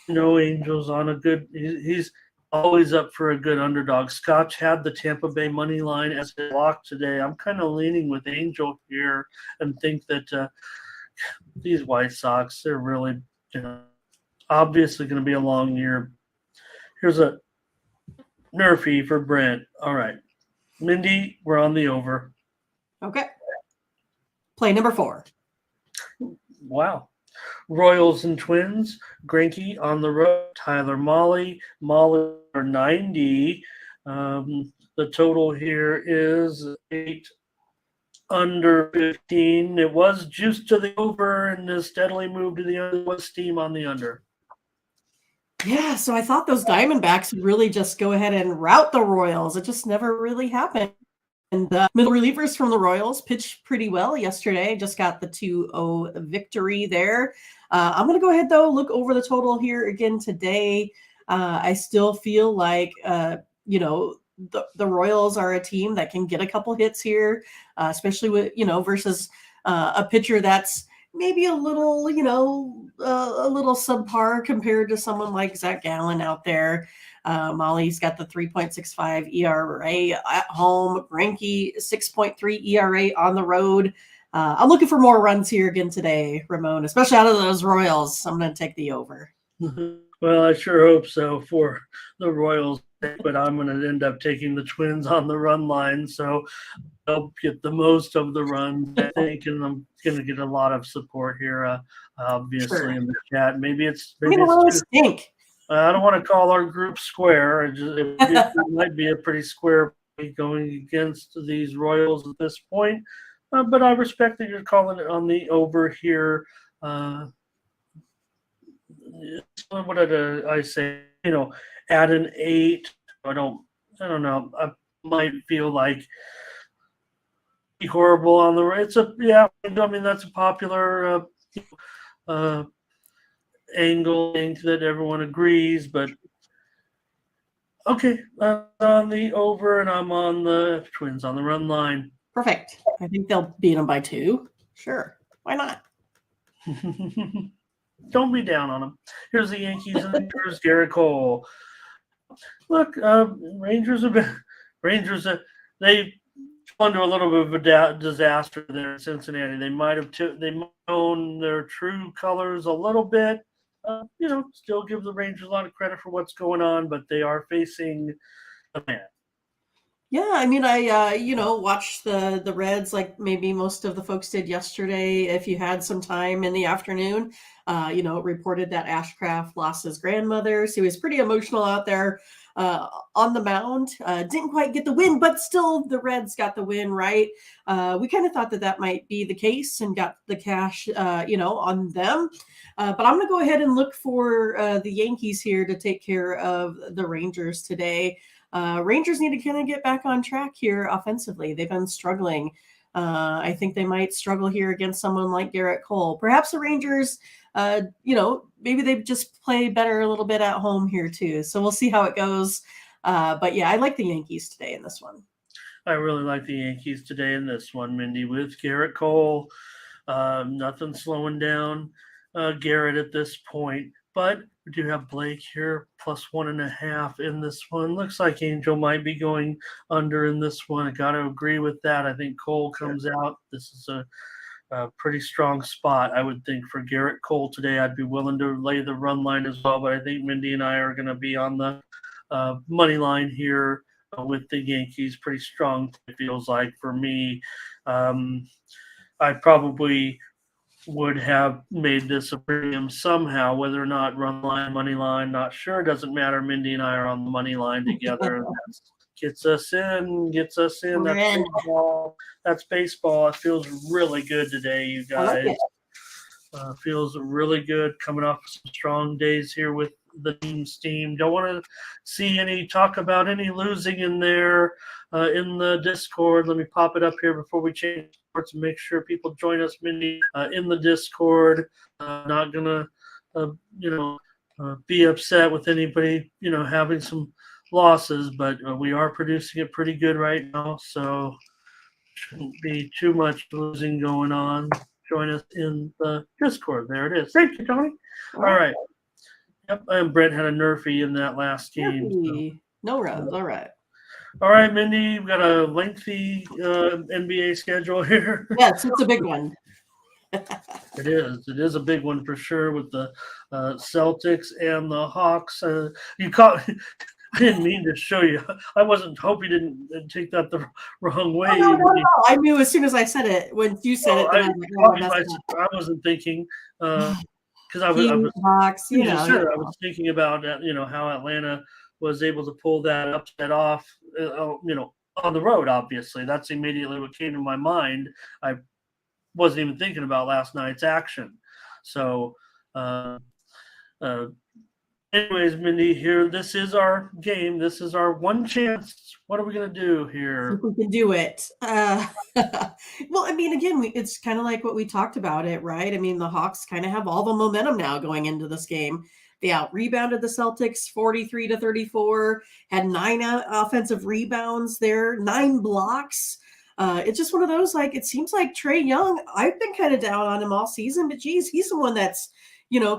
Angel's on a good. He's always up for a good underdog. Scotch had the Tampa Bay money line as a lock today. I'm kind of leaning with Angel here and think that these White Sox, they're really obviously going to be a long year. Here's a Nerfy for Brent. All right, Mindy, we're on the over. Okay. Play number 4. Wow. Royals and Twins. Greinke on the road. Tyler Molly are 90. The total here is 8 under 15. It was juiced to the over and has steadily moved to the under. What's steam on the under? Yeah, so I thought those Diamondbacks would really just go ahead and rout the Royals. It just never really happened. And the middle relievers from the Royals pitched pretty well yesterday. Just got the 2-0 victory there. I'm going to go ahead, though, look over the total here again today. I still feel like, the Royals are a team that can get a couple hits here, especially with, versus a pitcher that's maybe a little, a little subpar compared to someone like Zach Gallen out there. Molly's got the 3.65 ERA at home. Greinke 6.3 ERA on the road. I'm looking for more runs here again today, Ramon, especially out of those Royals. I'm going to take the over. Well, I sure hope so for the Royals, but I'm going to end up taking the Twins on the run line, so I'll get the most of the runs, I think, and I'm going to get a lot of support here, obviously, in the chat. Maybe it's stink. I don't want to call our group square. It might be a pretty square going against these Royals at this point. But I respect that you're calling it on the over here. What did I say? Add an 8. I don't know. I might feel like horrible on the. It's a that's a popular angle that everyone agrees, but okay, on the over, and I'm on the Twins on the run line. Perfect. I think they'll beat them by 2. Sure, why not? Don't be down on them. Here's the Yankees and here's Garrett Cole. Look, Rangers they fell into a little bit of a disaster there in Cincinnati. They might have known their true colors a little bit. Still give the Rangers a lot of credit for what's going on, but they are facing a man. Yeah, I mean, I watched the Reds like maybe most of the folks did yesterday. If you had some time in the afternoon, reported that Ashcraft lost his grandmother, so he was pretty emotional out there on the mound. Didn't quite get the win, but still the Reds got the win, right? We kind of thought that might be the case and got the cash, on them. But I'm going to go ahead and look for the Yankees here to take care of the Rangers today. Rangers need to kind of get back on track here offensively. They've been struggling. I think they might struggle here against someone like Garrett Cole. Perhaps the Rangers, maybe they just play better a little bit at home here too. So we'll see how it goes. But yeah, I like the Yankees today in this one. I really like the Yankees today in this one, Mindy, with Garrett Cole. Nothing slowing down Garrett at this point. But we do have Blake here, plus 1.5 in this one. Looks like Angel might be going under in this one. I got to agree with that. I think Cole comes out. This is a pretty strong spot, I would think, for Garrett Cole today. I'd be willing to lay the run line as well, but I think Mindy and I are going to be on the money line here with the Yankees. Pretty strong, it feels like, for me. I probably would have made this a premium somehow, whether or not run line, money line, not sure. It doesn't matter. Mindy and I are on the money line together. That's gets us in. We're That's in. baseball. That's baseball. It feels really good today, you I like guys. it. Feels really good coming off some strong days here with the team. Don't want to see any talk about any losing in there in the Discord. Let me pop it up here before we change sports and make sure people join us, Mindy, in the Discord. Not gonna, be upset with anybody, having some losses, but we are producing it pretty good right now, so shouldn't be too much losing going on. Join us in the Discord. There it is. Thank you, Tony. All right. Yep. And Brent had a nerfy in that last game. So. No runs. All right. All right, Mindy. We've got a lengthy NBA schedule here. Yes, it's a big one. It is. It is a big one for sure with the Celtics and the Hawks. You caught. I didn't mean to show you. I wasn't. Hope you didn't take that the wrong way. No. I knew as soon as I said it. When you said it, then I wasn't thinking because I was. Hawks, I was thinking about how Atlanta was able to pull that upset off. On the road. Obviously, that's immediately what came to my mind. I wasn't even thinking about last night's action. So. Anyways, Mindy, here, this is our game. This is our one chance. What are we going to do here? We can do it. Well, I mean, again, it's kind of like what we talked about it, right? I mean, the Hawks kind of have all the momentum now going into this game. They out-rebounded the Celtics 43-34, had 9 offensive rebounds there, 9 blocks. It's just one of those, like, it seems like Trae Young, I've been kind of down on him all season, but geez, he's the one that's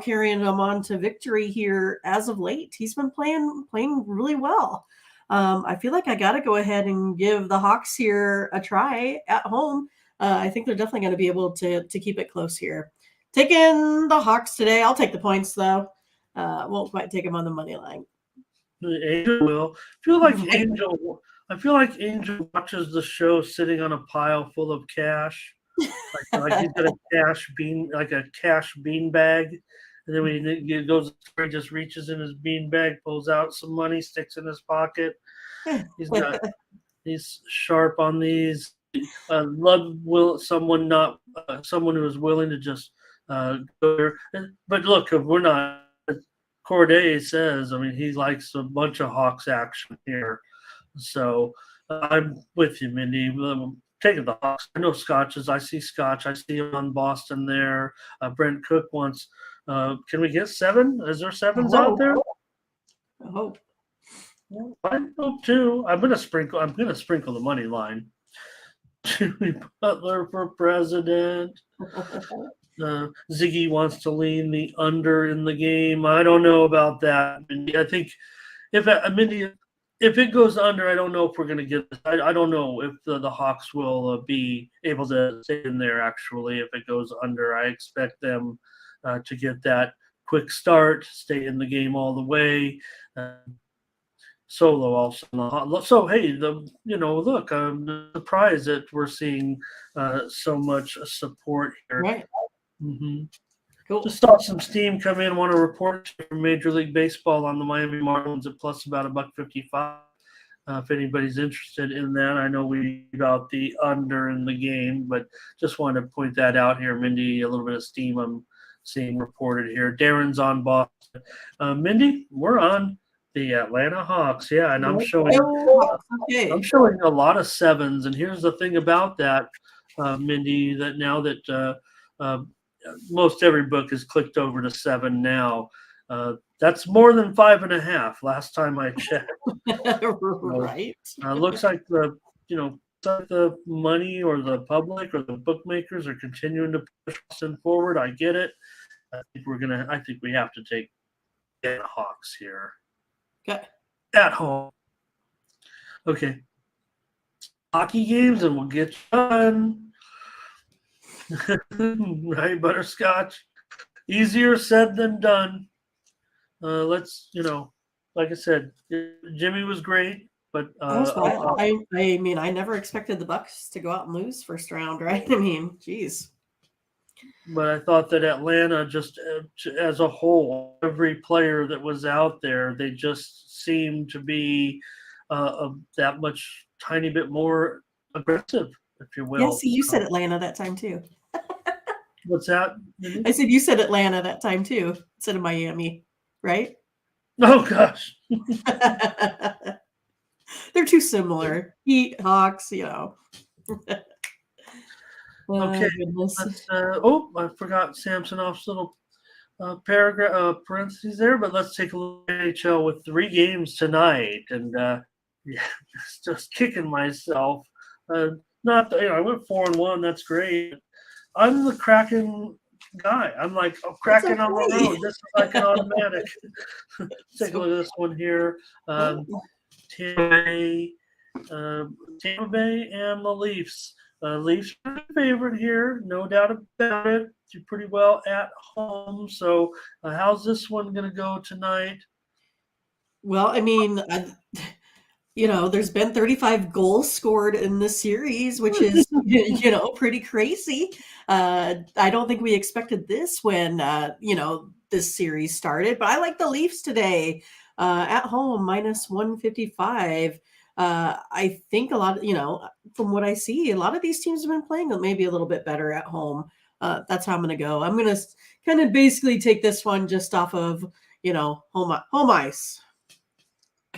carrying them on to victory here as of late. He's been playing really well. I feel like I got to go ahead and give the Hawks here a try at home. I think they're definitely going to be able to keep it close here. Taking the Hawks today. I'll take the points, though. Won't quite take them on the money line. Angel will. I feel like Angel watches the show sitting on a pile full of cash. Like he's got a cash bean bag, and then when he goes, he just reaches in his bean bag, pulls out some money, sticks in his pocket. He's sharp on these. Someone who is willing to just go there. But look, if we're not. Corday says, I mean, he likes a bunch of Hawks action here, so I'm with you, Mindy. Taking the Hawks. I know Scotches. I see Scotch. I see him on Boston there. Brent Cook wants. Can we get 7? Is there 7s out there? I hope. I hope too. I'm gonna sprinkle the money line. Jimmy Butler for president. Ziggy wants to lean the under in the game. I don't know about that. I think if it goes under, I don't know if we're going to get this. I don't know if the Hawks will be able to stay in there, actually, if it goes under. I expect them to get that quick start, stay in the game all the way. Solo also. So, hey, look, I'm surprised that we're seeing so much support here. Right. Mm-hmm. Cool. Just saw some steam come in. Want to report from Major League Baseball on the Miami Marlins at plus about $1.55. If anybody's interested in that, I know we about the under in the game, but just wanted to point that out here, Mindy. A little bit of steam I'm seeing reported here. Darren's on Boston. Mindy, we're on the Atlanta Hawks. Yeah, and I'm showing a lot of 7s. And here's the thing about that, Mindy, that now that most every book is clicked over to 7 now. That's more than 5.5. Last time I checked. Right. Looks like the money or the public or the bookmakers are continuing to push Boston forward. I get it. I think we have to take the Hawks here. Okay. At home. Okay. Hockey games and we'll get done. Right, Butterscotch. Easier said than done. Let's, like I said, Jimmy was great, but I mean, I never expected the Bucks to go out and lose first round, right? I mean, geez. But I thought that Atlanta, just as a whole, every player that was out there, they just seemed to be that much tiny bit more aggressive, if you will. Yeah, see, you said Atlanta that time too. What's that? I said you said Atlanta that time too, instead of Miami, right? Oh gosh. They're too similar. Heat, Hawks, Okay, goodness. let's. I forgot Samsonoff's little paragraph parentheses there, but let's take a look at NHL with 3 games tonight, and yeah, just kicking myself. Not I went 4-1. That's great. I'm the Kraken guy. I'm like Kraken on the road. This is like an automatic. Let's take a look at this one here. Tampa Bay and the Leafs. Leafs are the favorite here, no doubt about it. Do pretty well at home. So, how's this one going to go tonight? Well, I mean, there's been 35 goals scored in this series, which is, pretty crazy. I don't think we expected this when, this series started, but I like the Leafs today at home, minus 155. I think a lot of, from what I see, a lot of these teams have been playing maybe a little bit better at home. That's how I'm going to go. I'm going to kind of basically take this one just off of, home ice.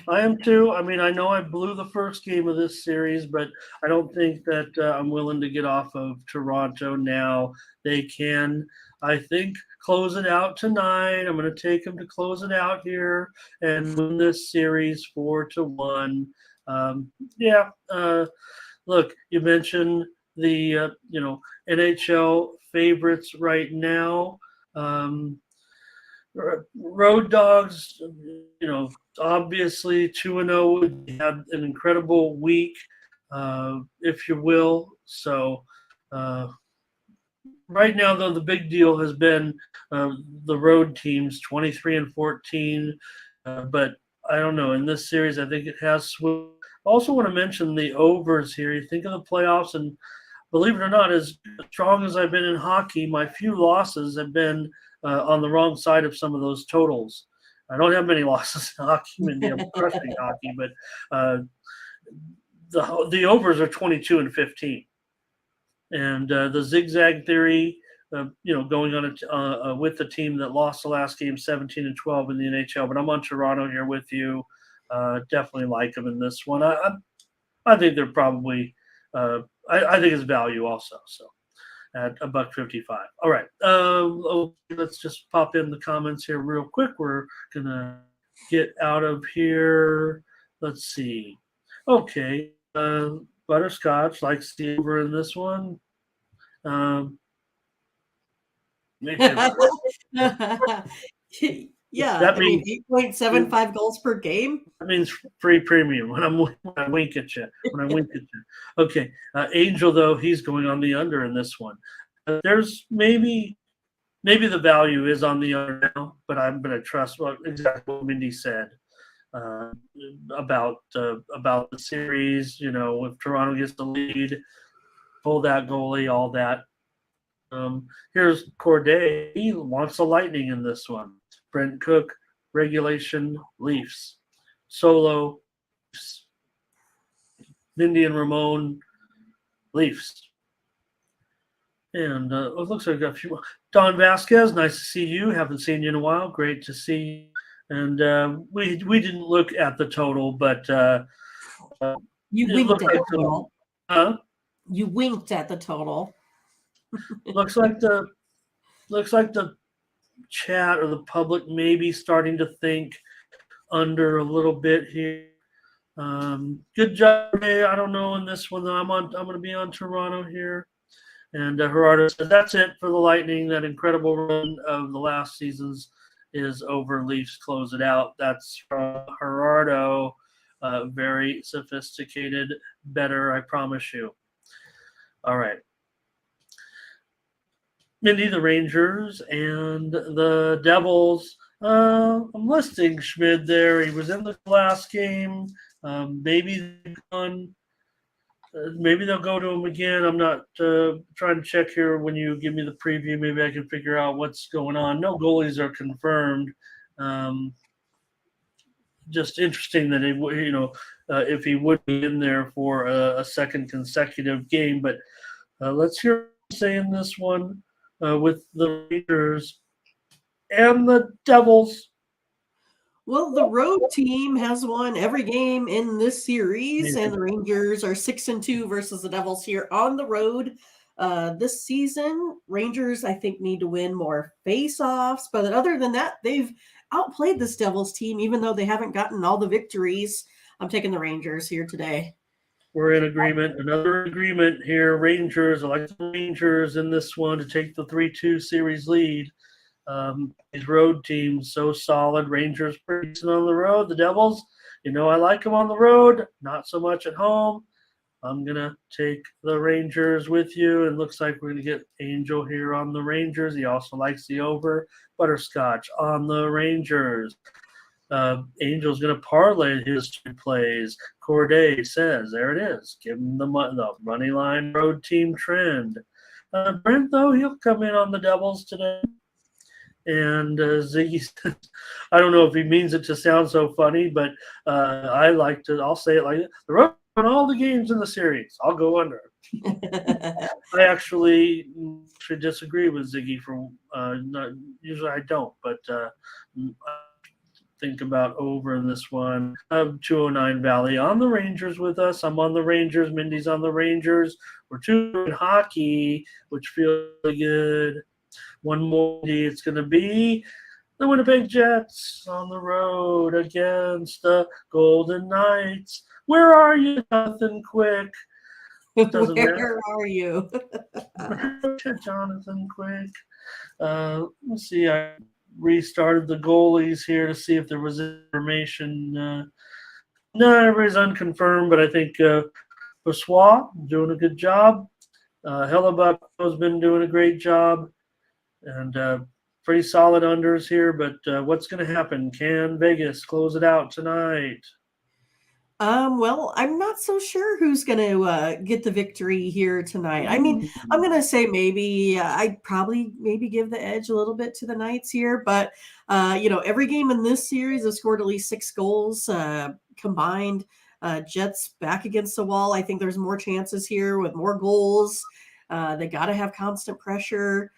I am too. I mean, I know I blew the first game of this series, but I don't think that I'm willing to get off of Toronto now. They can, I think, close it out tonight. I'm going to take them to close it out here and win this series 4-1. Yeah. Look, you mentioned the NHL favorites right now. Road Dogs, obviously 2-0 had an incredible week, if you will. So right now, though, the big deal has been the road teams, 23-14. But I don't know. In this series, I think it has switched. I also want to mention the overs here. You think of the playoffs, and believe it or not, as strong as I've been in hockey, my few losses have been on the wrong side of some of those totals. I don't have many losses in hockey. I'm crushing hockey, but the overs are 22-15, and the zigzag theory, going on with the team that lost the last game, 17-12 in the NHL. But I'm on Toronto here with you. Definitely like them in this one. I think they're probably. I think it's value also. So at $1.55. All right. Let's just pop in the comments here real quick. We're gonna get out of here. Let's see. Okay. Butterscotch likes the over in this one. Yeah, that means 8.75 goals per game. That means free premium when I wink at you. Okay, Angel though, he's going on the under in this one. There's maybe the value is on the under now, but I'm going to trust exactly what Mindy said about the series. If Toronto gets the lead, pull that goalie, all that. Here's Corday. He wants the Lightning in this one. Brent Cook, regulation, Leafs. Solo, Leafs. Mindy and Ramon, Leafs. And it looks like I got a few more. Don Vasquez, nice to see you. Haven't seen you in a while. Great to see you. And we didn't look at the total, but you winked at the total. Huh? You winked at the total. looks like the chat or the public may be starting to think under a little bit here. Good job, Ray. I don't know in this one though. I'm going to be on Toronto here. And Gerardo said that's it for the Lightning. That incredible run of the last seasons is over. Leafs close it out. That's from Gerardo. Very sophisticated, better, I promise you. All right. Mindy, the Rangers and the Devils. I'm listing Schmid there. He was in the last game. Maybe they'll go to him again. I'm not trying to check here when you give me the preview. Maybe I can figure out what's going on. No goalies are confirmed. just interesting that if he would be in there for a second consecutive game. But let's hear him saying this one with the Rangers and the Devils. Well, the road team has won every game in this series, and the Rangers are 6-2 versus the Devils here on the road. This season, Rangers, I think, need to win more face-offs, but other than that, they've outplayed this Devils team, even though they haven't gotten all the victories. I'm taking the Rangers here today. We're in agreement. Another agreement here. Rangers, I like the Rangers in this one to take the 3-2 series lead. These road teams so solid. Rangers pretty decent on the road. The Devils, I like them on the road, not so much at home. I'm gonna take the Rangers with you, and looks like we're gonna get Angel here on the Rangers. He also likes the over. Butterscotch on the Rangers. Angel's gonna parlay his two plays. Corday says, there it is. Give him the money line road team trend. Brent, though, he'll come in on the Devils today. And Ziggy says, I don't know if he means it to sound so funny, but I'll say it like this. The road on all the games in the series. I'll go under. I actually should disagree with Ziggy usually I don't, but think about over in this one. 209 Valley on the Rangers with us. I'm on the Rangers. Mindy's on the Rangers. We're two in hockey, which feels really good. One more, it's going to be the Winnipeg Jets on the road against the Golden Knights. Where are you, Jonathan Quick? Where are you? Jonathan Quick. Let's see. I restarted the goalies here to see if there was information. No, everybody's unconfirmed, but I think Boursois doing a good job. Hellebuck has been doing a great job. And pretty solid unders here, but what's going to happen? Can Vegas close it out tonight? Well, I'm not so sure who's going to get the victory here tonight. I mean, I'm going to say maybe I'd probably give the edge a little bit to the Knights here, but every game in this series has scored at least 6 goals combined. Jets back against the wall. I think there's more chances here with more goals. They got to have constant pressure.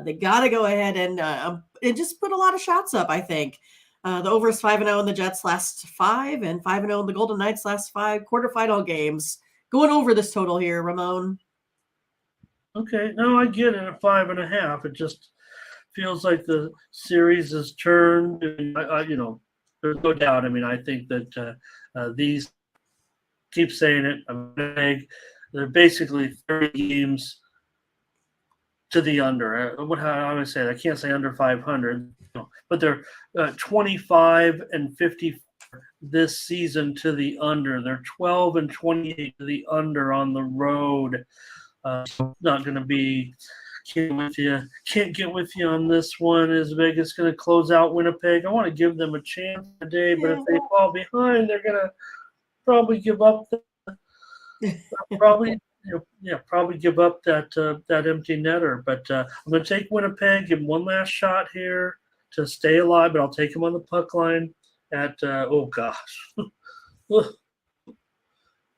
They got to go ahead and just put a lot of shots up, I think. The over is 5-0 in the Jets last 5 and 5-0 in the Golden Knights last 5 quarterfinal games. Going over this total here, Ramon. Okay, no, I get it at 5.5. It just feels like the series has turned. There's no doubt. I mean, I think that these, keep saying it, they're basically 30 games to the under. How do I say that? I can't say under 500, but they're 25 and 50 this season to the under. They're 12 and 28 to the under on the road. Not going to be can't get with you on this one. Is Vegas going to close out Winnipeg? I want to give them a chance today, but if they fall behind, they're going to probably give up. Probably give up that empty netter. But I'm going to take Winnipeg, give them one last shot here to stay alive, but I'll take them on the puck line at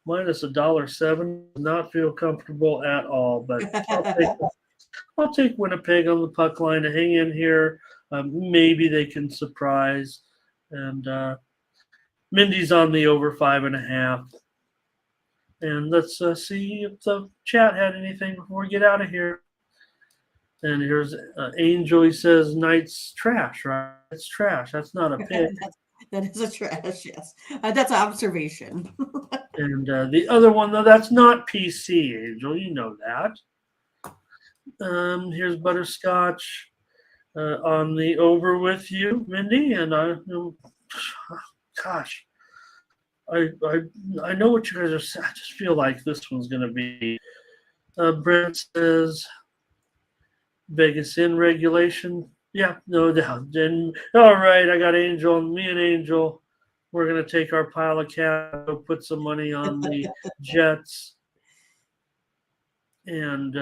minus $1.07. Not feel comfortable at all, but I'll take Winnipeg on the puck line to hang in here. Maybe they can surprise. And Mindy's on the over 5.5. And let's see if the chat had anything before we get out of here. And here's Angel. He says, Knights trash, right? It's trash. That's not a pick. That is a trash, yes. That's an observation. And the other one, though, that's not PC, Angel. You know that. Here's Butterscotch on the over with you, Mindy. And gosh. I know what you guys are saying. I just feel like this one's going to be. Brent says Vegas in regulation. Yeah, no doubt. Then all right, I got Angel. Me and Angel, we're going to take our pile of cash, put some money on the Jets, and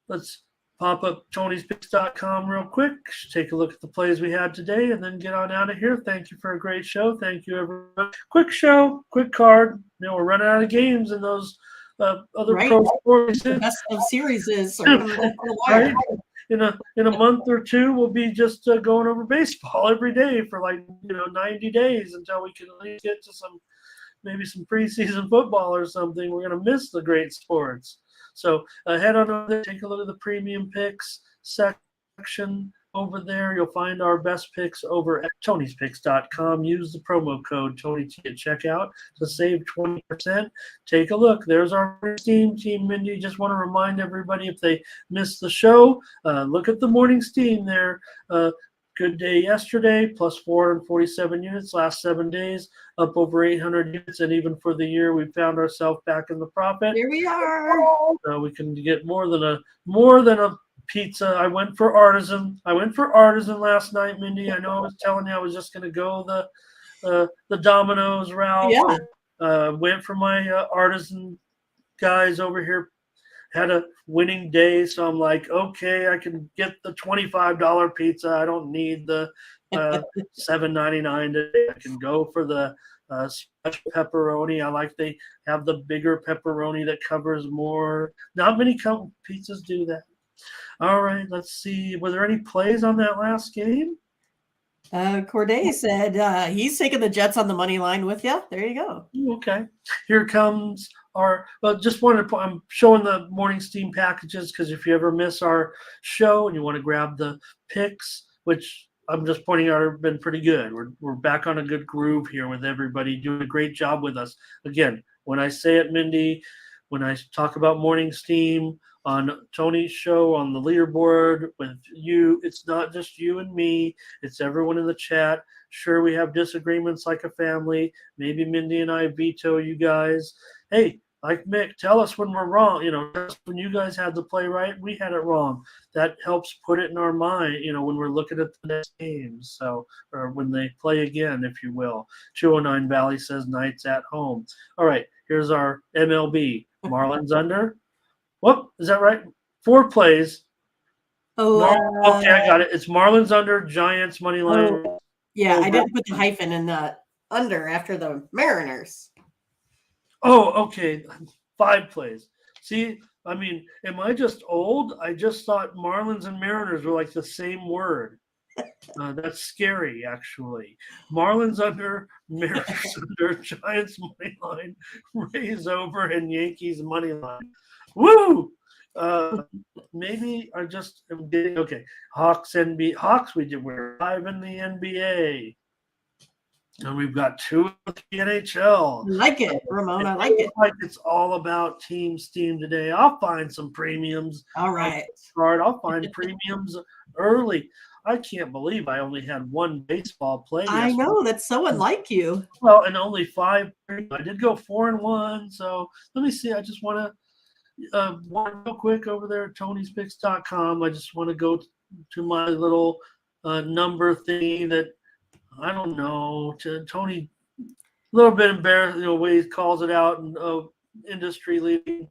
let's pop up Tony'sPicks.com real quick, take a look at the plays we had today, and then get on out of here. Thank you for a great show. Thank you, everyone. Quick show, quick card. We're running out of games in those other pro sports. The best of series is right? In a month or two, we'll be just going over baseball every day for 90 days until we can at least get to maybe some preseason football or something. We're going to miss the great sports. So head on over there, take a look at the premium picks section over there. You'll find our best picks over at Tony'sPicks.com. Use the promo code TonyT at checkout to save 20%. Take a look. There's our Steam team, Mindy. Just want to remind everybody, if they missed the show, look at the morning Steam there. Good day yesterday, plus 447 units, last 7 days, up over 800 units. And even for the year, we found ourselves back in the profit. Here we are. We can get more than a pizza. I went for artisan last night, Mindy. I know I was telling you I was just going to go the Domino's route. Yeah. Went for my artisan guys over here. Had a winning day, so I'm like, okay, I can get the $25 pizza. I don't need the $7.99 today. I can go for the special pepperoni. I like they have the bigger pepperoni that covers more. Not many pizzas do that. All right, let's see. Were there any plays on that last game? Corday said he's taking the Jets on the money line with you. There you go. Okay. Here comes just wanted to I'm showing the morning Steam packages because if you ever miss our show and you want to grab the picks, which I'm just pointing out have been pretty good. We're back on a good groove here with everybody doing a great job with us. Again, when I say it, Mindy, when I talk about morning Steam on Tony's show on the leaderboard with you, it's not just you and me, it's everyone in the chat. Sure, we have disagreements like a family. Maybe Mindy and I veto you guys. Hey, like Mick, tell us when we're wrong. When you guys had the play right, we had it wrong. That helps put it in our mind, when we're looking at the next games. So, or when they play again, if you will. 209 Valley says Knights at home. All right, here's our MLB. Marlins under. Whoop, is that right? 4 plays. Oh, okay, I got it. It's Marlins under, Giants money line. Yeah, I didn't put the hyphen in the under after the Mariners. Oh, okay. 5 plays. See, I mean, am I just old? I just thought Marlins and Mariners were like the same word. That's scary, actually. Marlins under, Mariners under, Giants money line, Rays over, and Yankees money line. Woo! Maybe I just am getting okay. Hawks we're 5 in the NBA. And we've got 2 in the NHL. I like it, Ramon. I like it. Like it's all about Team Steam today. I'll find some premiums. All right. I'll find premiums early. I can't believe I only had 1 baseball play. I know, that's so unlike you. Well, and only 5. I did go 4-1. So let me see. I just want to one real quick over there at Tony'sPicks.com. I just want to go to my little number thing that I don't know. Tony, a little bit embarrassed, the way he calls it out and industry leading.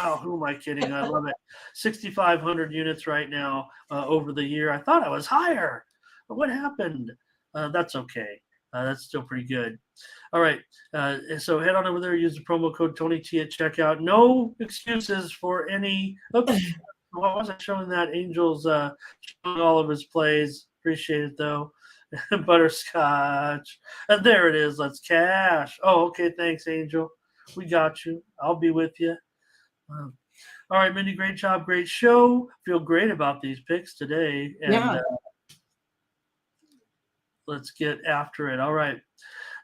Oh, who am I kidding? I love it. 6,500 units right now over the year. I thought I was higher. But what happened? That's okay. That's still pretty good. All right. So head on over there. Use the promo code TonyT at checkout. No excuses for any. Oops. What was I showing that? Angels showing all of his plays. Appreciate it, though. Butterscotch. And there it is. Let's cash. Oh, okay. Thanks, Angel. We got you. I'll be with you. All right, Mindy, great job, great show. Feel great about these picks today. And let's get after it. All right.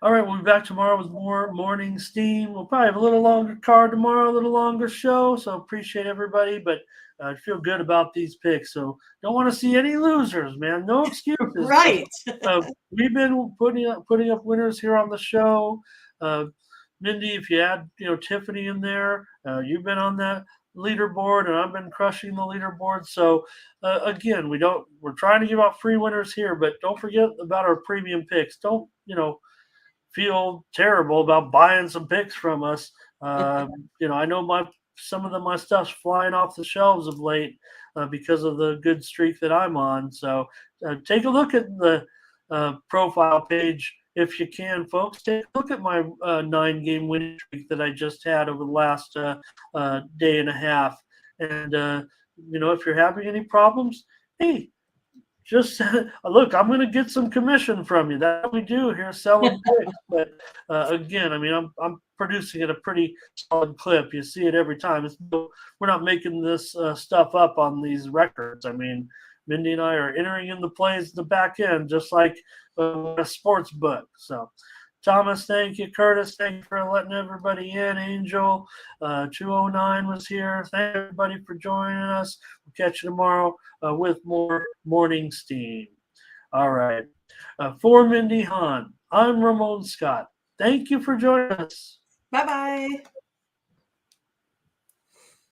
We'll be back tomorrow with more morning Steam. We'll probably have a little longer card tomorrow, a little longer show. So appreciate everybody, but I feel good about these picks. So don't want to see any losers, man. No excuses. Right. We've been putting up winners here on the show. Mindy, if you add Tiffany in there, you've been on that leaderboard, and I've been crushing the leaderboard. So again, we're trying to give out free winners here, but don't forget about our premium picks. Don't feel terrible about buying some picks from us. I know my some of my stuff's flying off the shelves of late because of the good streak that I'm on. So take a look at the profile page if you can, folks. Take a look at my 9-game winning streak that I just had over the last day and a half. And, if you're having any problems, hey, just look, I'm going to get some commission from you. That's what we do here, selling picks. But again, I mean, I'm producing at a pretty solid clip. You see it every time. We're not making this stuff up on these records. I mean, Mindy and I are entering in the plays in the back end, just like a sports book. So, Thomas, thank you. Curtis, thank you for letting everybody in. Angel, 209 was here. Thank everybody for joining us. We'll catch you tomorrow with more Morning Steam. All right. For Mindy Hahn, I'm Ramon Scott. Thank you for joining us. Bye-bye.